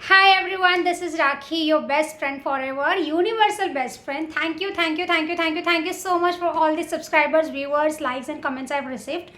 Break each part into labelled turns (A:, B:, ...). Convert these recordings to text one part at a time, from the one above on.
A: Hi everyone, this is Rakhi, your best friend forever, universal best friend. Thank you, thank you, thank you, thank you, thank you so much for all the subscribers, viewers, likes, and comments I've received.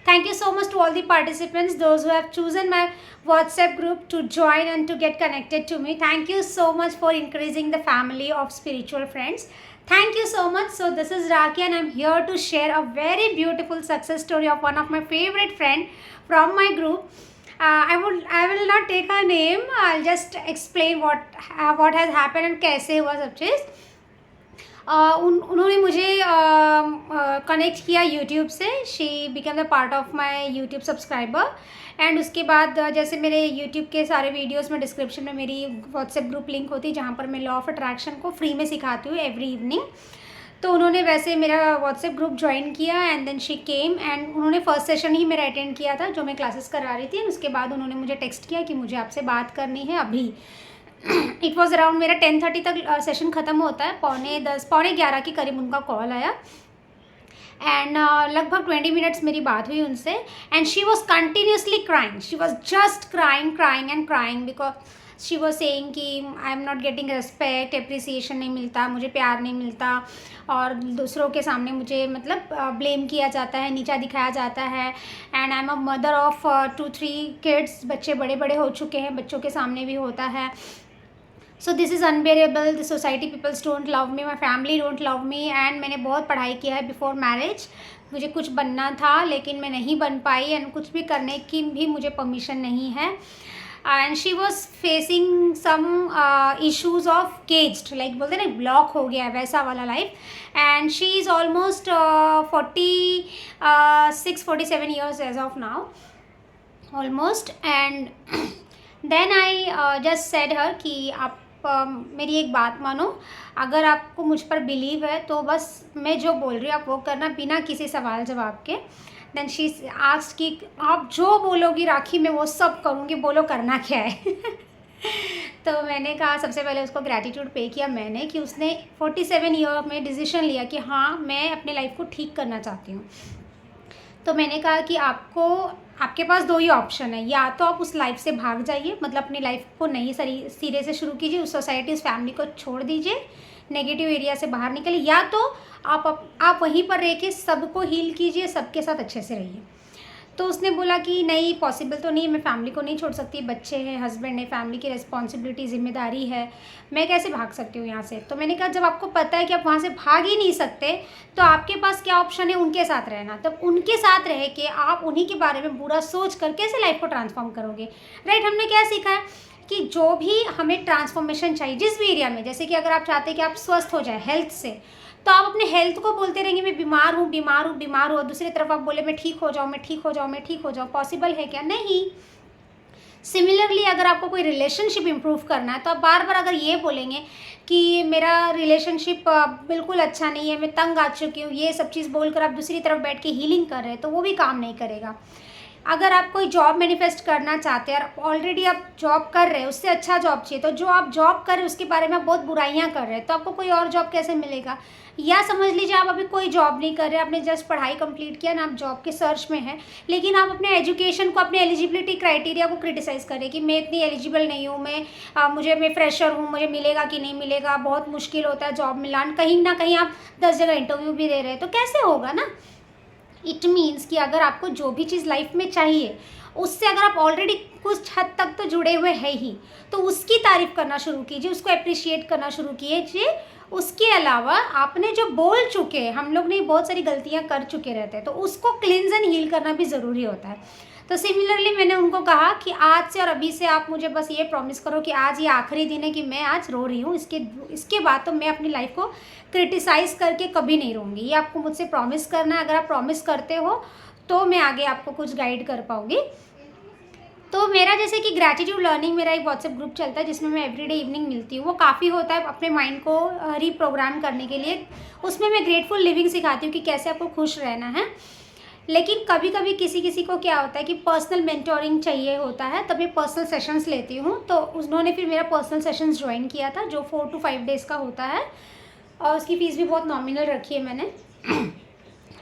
A: Thank you so much to all the participants, those who have chosen my WhatsApp group to join and to get connected to me. Thank you so much for increasing the family of spiritual friends. Thank you so much. So this is Rakhi and I'm here to share a very beautiful success story of one of my favorite friend from my group. I will not take her name. I'll just explain what has happened and कैसे हुआ सब चीज़. उन्होंने मुझे connect किया YouTube से. She become the part of my YouTube subscriber. And उसके बाद जैसे मेरे यूट्यूब के सारे वीडियोस में डिस्क्रिप्शन में मेरी व्हाट्सएप ग्रुप लिंक होती है जहाँ पर मैं लॉ ऑफ अट्रैक्शन को फ्री में सिखाती हूँ एवरी इवनिंग. तो उन्होंने वैसे मेरा व्हाट्सएप ग्रुप ज्वाइन किया and then she came and उन्होंने फर्स्ट सेशन ही मेरा अटेंड किया था जो मैं क्लासेस करा रही थी. एंड उसके बाद उन्होंने मुझे टेक्स्ट किया कि मुझे आपसे बात करनी है अभी. इट वॉज अराउंड मेरा 10:30 तक सेशन ख़त्म होता है. 10:45 11 के करीब उनका कॉल आया एंड लगभग 20 मिनट्स मेरी बात हुई उनसे. And she was continuously crying. She was just crying crying and crying because she was saying कि I am not getting respect, appreciation नहीं मिलता, मुझे प्यार नहीं मिलता और दूसरों के सामने मुझे मतलब ब्लेम किया जाता है, नीचा दिखाया जाता है. And I am a mother of 2-3 kids. बच्चे बड़े बड़े हो चुके हैं, बच्चों के सामने भी होता है. So this is unbearable. The society peoples don't love me, my family don't love me. And मैंने बहुत पढ़ाई किया है बिफोर मैरिज. मुझे कुछ बनना था लेकिन मैं नहीं बन पाई एंड कुछ भी करने की भी मुझे परमिशन नहीं है. And she was facing some issues of caged, like बोलते ना ब्लॉक हो गया है वैसा वाला life. And she is almost 46-47 years age of now almost. And then I just said her कि आप मेरी एक बात मानो. अगर आपको मुझ पर बिलीव है तो बस मैं जो बोल रही हूँ आप वो करना बिना किसी सवाल जवाब के. देन शी आस्क्ड कि आप जो बोलोगी राखी मैं वो सब करूँगी, बोलो करना क्या है. तो मैंने कहा सबसे पहले उसको ग्रैटिट्यूड पे किया मैंने कि उसने 47 ईयर में डिसीजन लिया कि हाँ मैं अपने लाइफ को ठीक करना चाहती हूँ. तो मैंने कहा कि आपके पास 2 ही ऑप्शन है. या तो आप उस लाइफ से भाग जाइए, मतलब अपनी लाइफ को नई सिरे से शुरू कीजिए, उस सोसाइटी उस फैमिली को छोड़ दीजिए, नेगेटिव एरिया से बाहर निकलिए. या तो आप वहीं पर रह के सबको हील कीजिए, सबके साथ अच्छे से रहिए. तो उसने बोला कि नहीं पॉसिबल तो नहीं, मैं फैमिली को नहीं छोड़ सकती, बच्चे हैं, हस्बैंड है, फैमिली की रिस्पॉन्सिबिलिटी जिम्मेदारी है, मैं कैसे भाग सकती हूँ यहाँ से. तो मैंने कहा जब आपको पता है कि आप वहाँ से भाग ही नहीं सकते तो आपके पास क्या ऑप्शन है, उनके साथ रहना. तब उनके साथ रह के आप उन्हीं के बारे में बुरा सोच कर कैसे लाइफ को ट्रांसफॉर्म करोगे. राइट. हमने क्या सीखा है कि जो भी हमें ट्रांसफॉर्मेशन चाहिए जिस भी एरिया में, जैसे कि अगर आप चाहते हैं कि आप स्वस्थ हो जाए हेल्थ से, तो आप अपने हेल्थ को बोलते रहेंगे मैं बीमार हूँ बीमार हूँ बीमार हूँ. दूसरी तरफ आप बोले मैं ठीक हो जाऊँ मैं ठीक हो जाऊँ मैं ठीक हो जाऊँ. पॉसिबल है क्या? नहीं. सिमिलरली अगर आपको कोई रिलेशनशिप इम्प्रूव करना है तो आप बार बार अगर ये बोलेंगे कि मेरा रिलेशनशिप बिल्कुल अच्छा नहीं है, मैं तंग आ चुकी हूँ, ये सब चीज़ बोलकर आप दूसरी तरफ बैठ के हीलिंग कर रहे हैं तो वो भी काम नहीं करेगा. अगर आप कोई जॉब मैनिफेस्ट करना चाहते हैं और ऑलरेडी आप जॉब कर रहे हैं, उससे अच्छा जॉब चाहिए, तो जो आप जॉब कर रहे हैं उसके बारे में आप बहुत बुराइयां कर रहे हैं तो आपको कोई और जॉब कैसे मिलेगा. या समझ लीजिए आप अभी कोई जॉब नहीं कर रहे, आपने जस्ट पढ़ाई कंप्लीट किया ना, आप जॉब के सर्च में हैं, लेकिन आप अपने एजुकेशन को, अपने एलिजिबिलिटी क्राइटेरिया को क्रिटिसाइज करें कि मैं इतनी एलिजिबल नहीं हूँ, मैं फ्रेशर हूँ, मुझे मिलेगा कि नहीं मिलेगा, बहुत मुश्किल होता है जॉब मिलाना, कहीं ना कहीं आप 10 जगह इंटरव्यू भी दे रहे हैं, तो कैसे होगा ना. इट मीन्स कि अगर आपको जो भी चीज़ लाइफ में चाहिए उससे अगर आप ऑलरेडी कुछ हद तक तो जुड़े हुए हैं ही, तो उसकी तारीफ करना शुरू कीजिए, उसको अप्रिशिएट करना शुरू कीजिए. उसके अलावा आपने जो बोल चुके हैं, हम लोग ने बहुत सारी गलतियां कर चुके रहते हैं, तो उसको क्लींस एंड हील करना भी ज़रूरी होता है. तो सिमिलरली मैंने उनको कहा कि आज से और अभी से आप मुझे बस ये प्रॉमिस करो कि आज ये आखिरी दिन है कि मैं आज रो रही हूँ, इसके बाद तो मैं अपनी लाइफ को क्रिटिसाइज करके कभी नहीं रहूँगी. ये आपको मुझसे प्रॉमिस करना है. अगर आप प्रॉमिस करते हो तो मैं आगे आपको कुछ गाइड कर पाऊँगी. तो मेरा जैसे कि ग्रैटिट्यूड लर्निंग मेरा एक व्हाट्सएप ग्रुप चलता है जिसमें मैं एवरीडे इवनिंग मिलती हूँ. वो काफ़ी होता है अपने माइंड को रीप्रोग्राम करने के लिए. उसमें मैं ग्रेटफुल लिविंग सिखाती हूँ कि कैसे आपको खुश रहना है. लेकिन कभी कभी किसी को क्या होता है कि पर्सनल मेंटोरिंग चाहिए होता है, तब मैं पर्सनल सेशंस लेती हूँ. तो उन्होंने फिर मेरा पर्सनल सेशंस ज्वाइन किया था जो 4 to 5 डेज़ का होता है और उसकी फ़ीस भी बहुत नॉमिनल रखी है मैंने.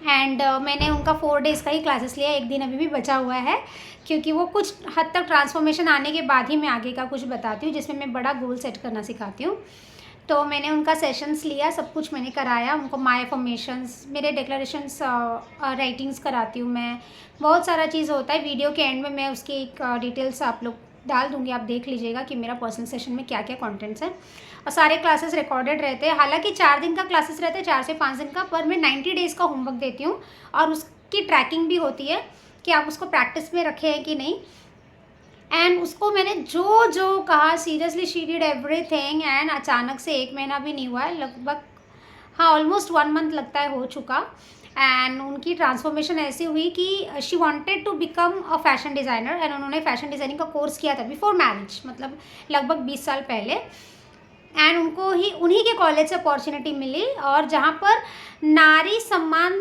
A: एंड मैंने उनका 4 डेज़ का ही क्लासेस लिया, 1 दिन अभी भी बचा हुआ है, क्योंकि वो कुछ हद तक ट्रांसफॉर्मेशन आने के बाद ही मैं आगे का कुछ बताती हूँ, जिसमें मैं बड़ा गोल सेट करना सिखाती हूँ। तो मैंने उनका सेशंस लिया, सब कुछ मैंने कराया उनको, माय अफर्मेशंस, मेरे डिक्लेरेशंस राइटिंग्स कराती हूँ मैं, बहुत सारा चीज़ होता है। वीडियो के एंड में मैं उसकी एक डिटेल्स आप लोग डाल दूँगी, आप देख लीजिएगा कि मेरा पर्सनल सेशन में क्या क्या कंटेंट्स हैं। और सारे क्लासेस रिकॉर्डेड रहते हैं, हालांकि 4 दिन का क्लासेस रहते हैं, 4 से 5 दिन का, पर मैं 90 डेज़ का होमवर्क देती हूँ और उसकी ट्रैकिंग भी होती है कि आप उसको प्रैक्टिस में रखे हैं कि नहीं। एंड उसको मैंने जो जो कहा, seriously she did everything. And अचानक से 1 महीना भी नहीं हुआ है, लगभग हाँ ऑलमोस्ट 1 मंथ लगता है हो चुका। एंड उनकी ट्रांसफॉर्मेशन ऐसी हुई कि she wanted to become a fashion designer, and उन्होंने फैशन डिज़ाइनिंग का कोर्स किया था बिफोर मैरिज, मतलब लगभग 20 साल पहले। एंड उनको ही उन्हीं के कॉलेज से अपॉर्चुनिटी मिली, और जहाँ पर नारी सम्मान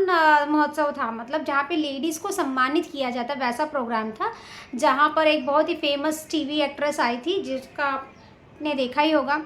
A: महोत्सव था, मतलब जहाँ पे लेडीज़ को सम्मानित किया जाता, वैसा प्रोग्राम था, जहाँ पर एक बहुत ही फेमस टीवी एक्ट्रेस आई थी, जिसका आपने देखा ही होगा,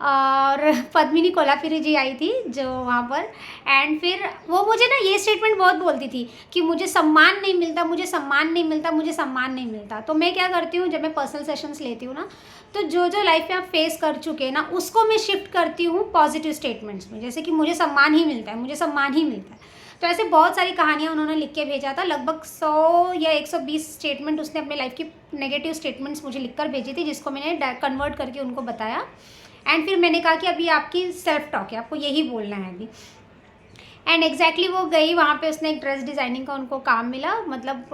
A: और पद्मिनी कोल्हापुरी जी आई थी जो वहाँ पर। एंड फिर वो मुझे ना ये स्टेटमेंट बहुत बोलती थी कि मुझे सम्मान नहीं मिलता, मुझे सम्मान नहीं मिलता, मुझे सम्मान नहीं मिलता। तो मैं क्या करती हूँ, जब मैं पर्सनल सेशंस लेती हूँ ना, तो जो जो लाइफ में आप फेस कर चुके हैं ना, उसको मैं शिफ्ट करती हूँ पॉजिटिव स्टेटमेंट्स में, जैसे कि मुझे सम्मान ही मिलता है, मुझे सम्मान ही मिलता है। तो ऐसे बहुत सारी कहानियाँ उन्होंने लिख के भेजा था, लगभग 100 या 120 स्टेटमेंट उसने अपने लाइफ की नेगेटिव स्टेटमेंट्स मुझे लिख कर भेजी थी, जिसको मैंने कन्वर्ट करके उनको बताया। एंड फिर मैंने कहा कि अभी आपकी सेल्फ टॉक है, आपको यही बोलना है अभी। एंड एग्जैक्टली वो गई वहाँ पे, उसने एक ड्रेस डिज़ाइनिंग का उनको काम मिला, मतलब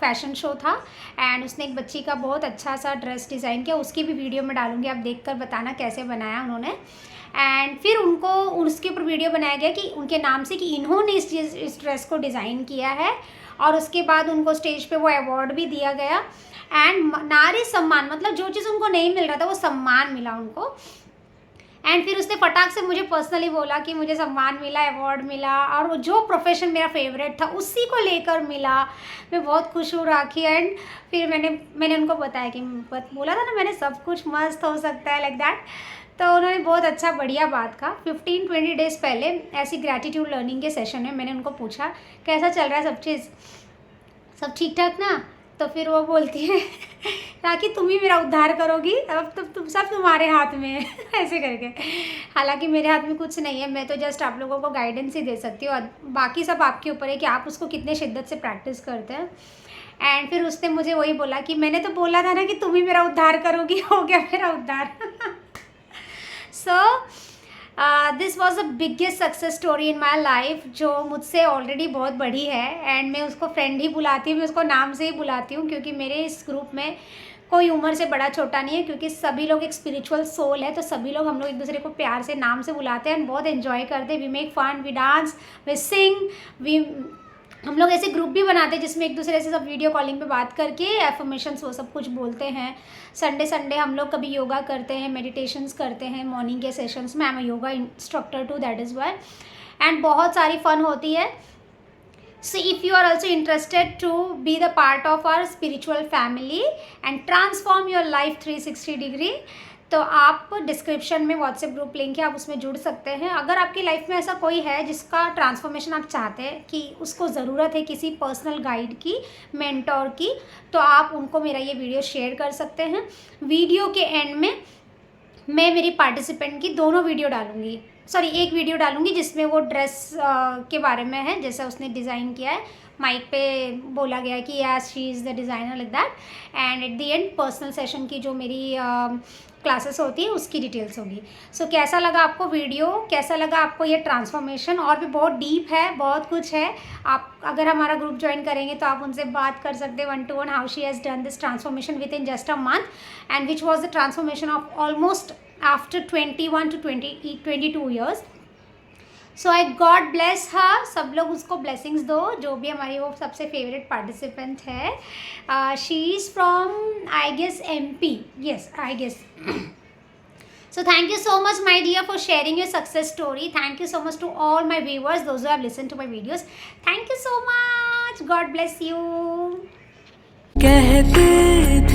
A: फैशन शो था, एंड उसने एक बच्ची का बहुत अच्छा सा ड्रेस डिज़ाइन किया, उसकी भी वीडियो में डालूंगी, आप देखकर बताना कैसे बनाया उन्होंने। एंड फिर उनको उसके ऊपर वीडियो बनाया गया कि उनके नाम से कि इन्होंने इस ड्रेस को डिज़ाइन किया है, और उसके बाद उनको स्टेज पे वो अवार्ड भी दिया गया। एंड नारी सम्मान, मतलब जो चीज़ उनको नहीं मिल रहा था वो सम्मान मिला उनको। एंड फिर उसने फटाक से मुझे पर्सनली बोला कि मुझे सम्मान मिला, अवार्ड मिला, और वो जो प्रोफेशन मेरा फेवरेट था उसी को लेकर मिला। मैं बहुत खुश हूँ राखी। एंड फिर मैंने उनको बताया कि बोला था ना मैंने, सब कुछ मस्त हो सकता है, लाइक दैट। तो उन्होंने बहुत अच्छा बढ़िया बात कहा। 15-20 डेज़ पहले ऐसी ग्रैटिट्यूड लर्निंग के सेशन में मैंने उनको पूछा कैसा चल रहा है सब चीज़, सब ठीक ठाक ना। तो फिर वो बोलती है ताकि तुम ही मेरा उद्धार करोगी, अब तो तुम सब तुम्हारे हाथ में है ऐसे करके। हालांकि मेरे हाथ में कुछ नहीं है, मैं तो जस्ट आप लोगों को गाइडेंस ही दे सकती हूँ, और बाकी सब आपके ऊपर है कि आप उसको कितने शिद्दत से प्रैक्टिस करते हैं। एंड फिर उसने मुझे वही बोला कि मैंने तो बोला था ना कि तुम ही मेरा उद्धार करोगी, हो गया मेरा उद्धार। So this was the biggest success story in my life, जो मुझसे ऑलरेडी बहुत बड़ी है। एंड मैं उसको फ्रेंड ही बुलाती हूँ, मैं उसको नाम से ही बुलाती हूँ, क्योंकि मेरे इस ग्रुप में कोई उम्र से बड़ा छोटा नहीं है, क्योंकि सभी लोग एक स्पिरिचुअल सोल है। तो सभी लोग, हम लोग एक दूसरे को प्यार से नाम से बुलाते हैं, बहुत एंजॉय करते हैं। We make fun, we dance, we sing, हम लोग ऐसे ग्रुप भी बनाते हैं जिसमें एक दूसरे से सब वीडियो कॉलिंग पे बात करके एफर्मेशंस वो सब कुछ बोलते हैं। संडे हम लोग कभी योगा करते हैं, मेडिटेशंस करते हैं मॉर्निंग के सेशंस में। I am a yoga instructor too, that is why. And बहुत सारी फन होती है। So if you are also interested to be the part of our spiritual family and transform your life 360 degree, तो आप description में WhatsApp group link है, आप उसमें जुड़ सकते हैं। अगर आपकी लाइफ में ऐसा कोई है जिसका ट्रांसफॉर्मेशन आप चाहते हैं, कि उसको ज़रूरत है किसी पर्सनल गाइड की, मेंटोर की, तो आप उनको मेरा ये वीडियो शेयर कर सकते हैं। वीडियो के एंड में मैं मेरी पार्टिसिपेंट की दोनों वीडियो डालूंगी, सॉरी एक वीडियो डालूंगी जिसमें वो ड्रेस के बारे में है, जैसा उसने डिज़ाइन किया है, माइक पे बोला गया है कि yes she is the designer, like that. And at the and personal session की जो मेरी क्लासेस होती है उसकी डिटेल्स होगी। सो कैसा लगा आपको वीडियो, कैसा लगा आपको ये ट्रांसफॉर्मेशन? और भी बहुत डीप है, बहुत कुछ है। आप अगर हमारा ग्रुप ज्वाइन करेंगे तो आप उनसे बात कर सकते हैं 1-to-1, how she has done this transformation within just a month, and which was the transformation of almost after 21 to 22 years. So I God bless her, सब लोग उसको ब्लेसिंग्स दो, जो भी हमारी वो सबसे फेवरेट पार्टिसिपेंट है। She is from I guess MP, yes I guess. So thank you so much my dear for sharing your success story. Thank you so much to all my viewers, those who have listened to my videos. Thank you so much. God bless you. कहते